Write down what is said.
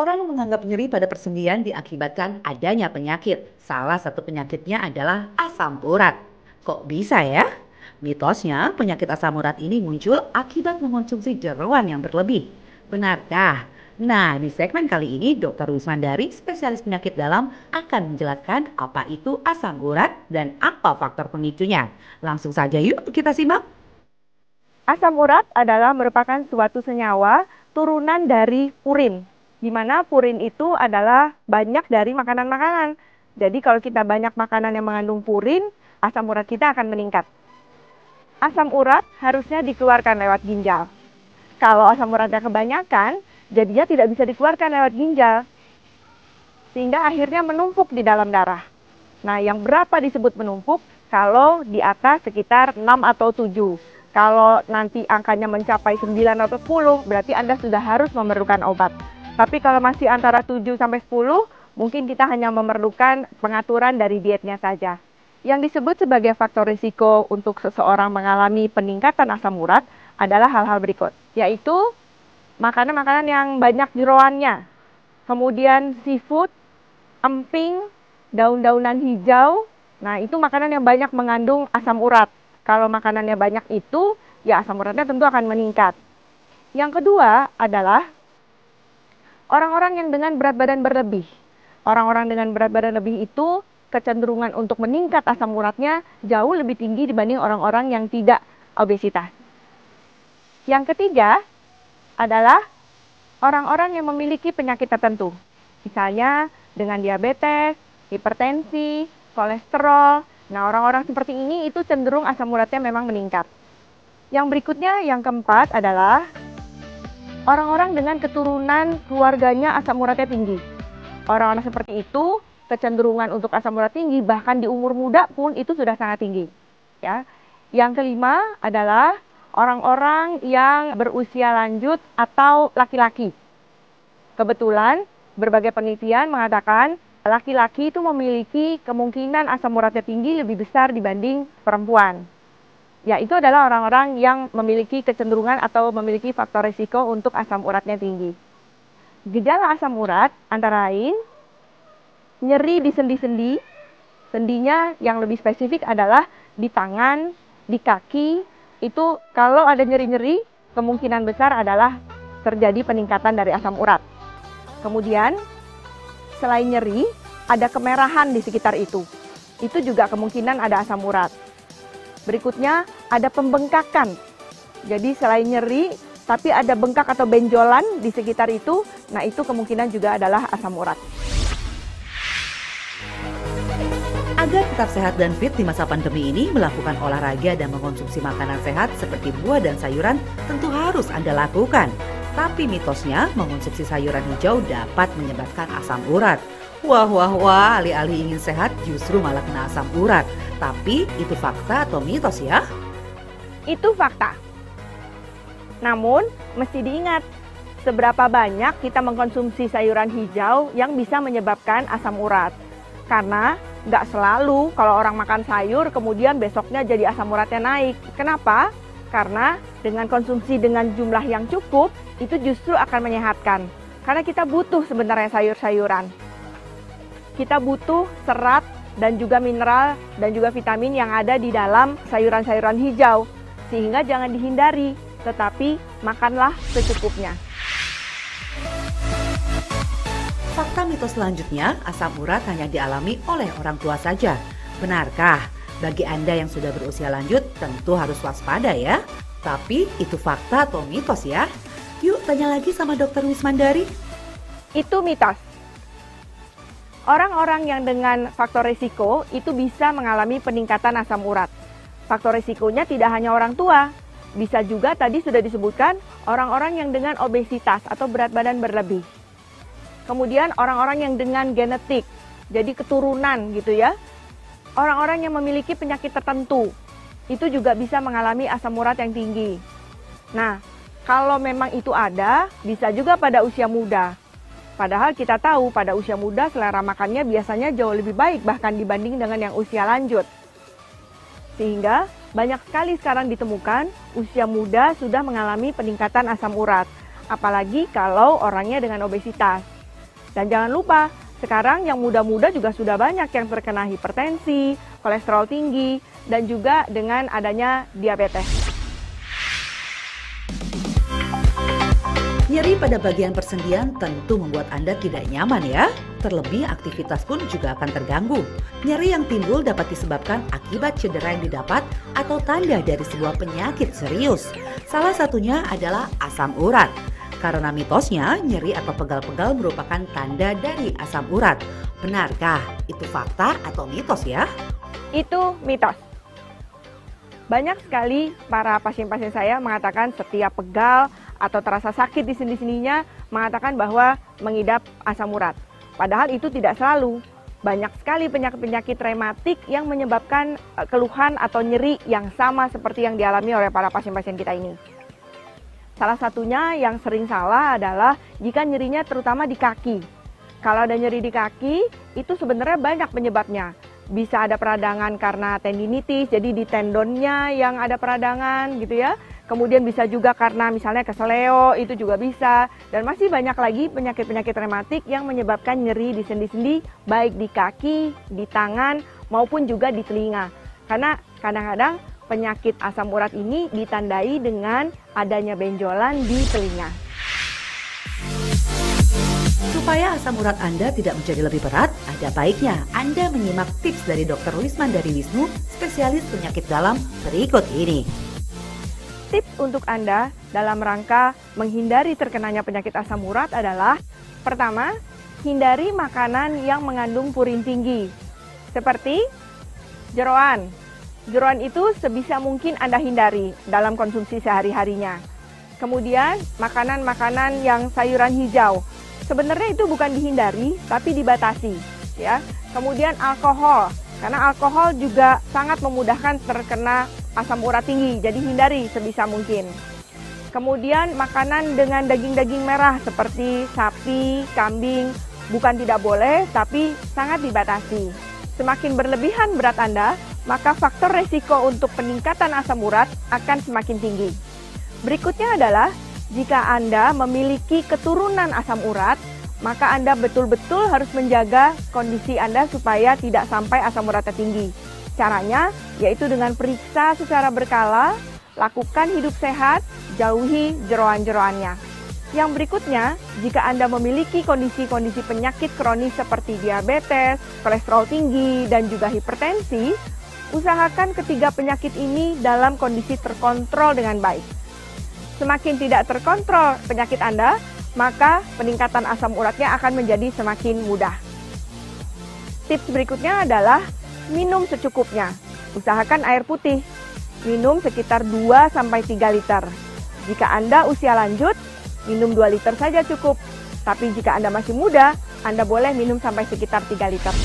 Orang menganggap nyeri pada persendian diakibatkan adanya penyakit. Salah satu penyakitnya adalah asam urat. Kok bisa ya? Mitosnya penyakit asam urat ini muncul akibat mengonsumsi jeroan yang berlebih. Benarkah? Nah, di segmen kali ini Dr. Wismandari, spesialis penyakit dalam, akan menjelaskan apa itu asam urat dan apa faktor pemicunya. Langsung saja yuk kita simak. Asam urat adalah merupakan suatu senyawa turunan dari purin, di mana purin itu adalah banyak dari makanan-makanan. Jadi kalau kita banyak makanan yang mengandung purin, asam urat kita akan meningkat. Asam urat harusnya dikeluarkan lewat ginjal. Kalau asam uratnya kebanyakan, jadinya tidak bisa dikeluarkan lewat ginjal, sehingga akhirnya menumpuk di dalam darah. Nah, yang berapa disebut menumpuk? Kalau di atas sekitar 6 atau 7. Kalau nanti angkanya mencapai 9 atau 10, berarti Anda sudah harus memerlukan obat. Tapi kalau masih antara 7 sampai 10, mungkin kita hanya memerlukan pengaturan dari dietnya saja. Yang disebut sebagai faktor risiko untuk seseorang mengalami peningkatan asam urat adalah hal-hal berikut, yaitu makanan-makanan yang banyak jeroannya, kemudian seafood, emping, daun-daunan hijau. Nah, itu makanan yang banyak mengandung asam urat. Kalau makanannya banyak itu, ya asam uratnya tentu akan meningkat. Yang kedua adalah orang-orang yang dengan berat badan berlebih. Orang-orang dengan berat badan lebih itu kecenderungan untuk meningkat asam uratnya jauh lebih tinggi dibanding orang-orang yang tidak obesitas. Yang ketiga adalah orang-orang yang memiliki penyakit tertentu. Misalnya dengan diabetes, hipertensi, kolesterol. Nah, orang-orang seperti ini itu cenderung asam uratnya memang meningkat. Yang berikutnya, yang keempat adalah orang-orang dengan keturunan keluarganya asam uratnya tinggi. Orang-orang seperti itu kecenderungan untuk asam urat tinggi, bahkan di umur muda pun itu sudah sangat tinggi. Ya. Yang kelima adalah orang-orang yang berusia lanjut atau laki-laki. Kebetulan berbagai penelitian mengatakan laki-laki itu memiliki kemungkinan asam uratnya tinggi lebih besar dibanding perempuan. Ya, itu adalah orang-orang yang memiliki kecenderungan atau memiliki faktor risiko untuk asam uratnya tinggi. Gejala asam urat antara lain nyeri di sendi-sendi. Sendinya yang lebih spesifik adalah di tangan, di kaki. Itu kalau ada nyeri-nyeri, kemungkinan besar adalah terjadi peningkatan dari asam urat. Kemudian selain nyeri, ada kemerahan di sekitar itu. Itu juga kemungkinan ada asam urat. Berikutnya, ada pembengkakan. Jadi selain nyeri, tapi ada bengkak atau benjolan di sekitar itu. Nah, itu kemungkinan juga adalah asam urat. Agar tetap sehat dan fit di masa pandemi ini, melakukan olahraga dan mengonsumsi makanan sehat seperti buah dan sayuran tentu harus Anda lakukan. Tapi mitosnya mengonsumsi sayuran hijau dapat menyebabkan asam urat. Wah, alih-alih ingin sehat justru malah kena asam urat. Tapi itu fakta atau mitos ya? Itu fakta. Namun, mesti diingat, seberapa banyak kita mengkonsumsi sayuran hijau yang bisa menyebabkan asam urat. Karena nggak selalu kalau orang makan sayur kemudian besoknya jadi asam uratnya naik. Kenapa? Karena dengan konsumsi dengan jumlah yang cukup, itu justru akan menyehatkan. Karena kita butuh sebenarnya sayur-sayuran. Kita butuh serat dan juga mineral dan juga vitamin yang ada di dalam sayuran-sayuran hijau. Sehingga jangan dihindari, tetapi makanlah secukupnya. Fakta mitos selanjutnya, asam urat hanya dialami oleh orang tua saja. Benarkah? Bagi Anda yang sudah berusia lanjut, tentu harus waspada ya. Tapi itu fakta atau mitos ya? Yuk tanya lagi sama Dr. Wismandari. Itu mitos. Orang-orang yang dengan faktor risiko itu bisa mengalami peningkatan asam urat. Faktor risikonya tidak hanya orang tua, bisa juga tadi sudah disebutkan orang-orang yang dengan obesitas atau berat badan berlebih. Kemudian orang-orang yang dengan genetik, jadi keturunan gitu ya. Orang-orang yang memiliki penyakit tertentu, itu juga bisa mengalami asam urat yang tinggi. Nah, kalau memang itu ada, bisa juga pada usia muda. Padahal kita tahu pada usia muda selera makannya biasanya jauh lebih baik bahkan dibanding dengan yang usia lanjut. Sehingga banyak sekali sekarang ditemukan usia muda sudah mengalami peningkatan asam urat. Apalagi kalau orangnya dengan obesitas. Dan jangan lupa, sekarang yang muda-muda juga sudah banyak yang terkena hipertensi, kolesterol tinggi, dan juga dengan adanya diabetes. Nyeri pada bagian persendian tentu membuat Anda tidak nyaman ya. Terlebih aktivitas pun juga akan terganggu. Nyeri yang timbul dapat disebabkan akibat cedera yang didapat atau tanda dari sebuah penyakit serius. Salah satunya adalah asam urat. Karena mitosnya, nyeri atau pegal-pegal merupakan tanda dari asam urat. Benarkah itu fakta atau mitos ya? Itu mitos. Banyak sekali para pasien-pasien saya mengatakan setiap pegal atau terasa sakit di sendi-sendinya mengatakan bahwa mengidap asam urat. Padahal itu tidak selalu. Banyak sekali penyakit-penyakit rematik yang menyebabkan keluhan atau nyeri yang sama seperti yang dialami oleh para pasien-pasien kita ini. Salah satunya yang sering salah adalah jika nyerinya terutama di kaki. Kalau ada nyeri di kaki, itu sebenarnya banyak penyebabnya. Bisa ada peradangan karena tendinitis, jadi di tendonnya yang ada peradangan gitu ya. Kemudian bisa juga karena misalnya keseleo, itu juga bisa. Dan masih banyak lagi penyakit-penyakit rematik yang menyebabkan nyeri di sendi-sendi, baik di kaki, di tangan, maupun juga di telinga. Karena kadang-kadang penyakit asam urat ini ditandai dengan adanya benjolan di telinga. Supaya asam urat Anda tidak menjadi lebih berat, ada baiknya Anda menyimak tips dari Dr. Wismandari Wisnu, spesialis penyakit dalam berikut ini. Tips untuk Anda dalam rangka menghindari terkenanya penyakit asam urat adalah: pertama, hindari makanan yang mengandung purin tinggi, seperti jeroan. Jeroan itu sebisa mungkin Anda hindari dalam konsumsi sehari-harinya. Kemudian, makanan-makanan yang sayuran hijau. Sebenarnya itu bukan dihindari, tapi dibatasi, ya. Kemudian alkohol, karena alkohol juga sangat memudahkan terkena asam urat tinggi, jadi hindari sebisa mungkin. Kemudian makanan dengan daging-daging merah seperti sapi, kambing, bukan tidak boleh, tapi sangat dibatasi. Semakin berlebihan berat Anda, maka faktor resiko untuk peningkatan asam urat akan semakin tinggi. Berikutnya adalah, jika Anda memiliki keturunan asam urat, maka Anda betul-betul harus menjaga kondisi Anda supaya tidak sampai asam uratnya tinggi. Caranya yaitu dengan periksa secara berkala, lakukan hidup sehat, jauhi jeroan-jeroannya. Yang berikutnya, jika Anda memiliki kondisi-kondisi penyakit kronis seperti diabetes, kolesterol tinggi, dan juga hipertensi, usahakan ketiga penyakit ini dalam kondisi terkontrol dengan baik. Semakin tidak terkontrol penyakit Anda, maka peningkatan asam uratnya akan menjadi semakin mudah. Tips berikutnya adalah minum secukupnya. Usahakan air putih. Minum sekitar 2-3 liter. Jika Anda usia lanjut, minum 2 liter saja cukup. Tapi jika Anda masih muda, Anda boleh minum sampai sekitar 3 liter.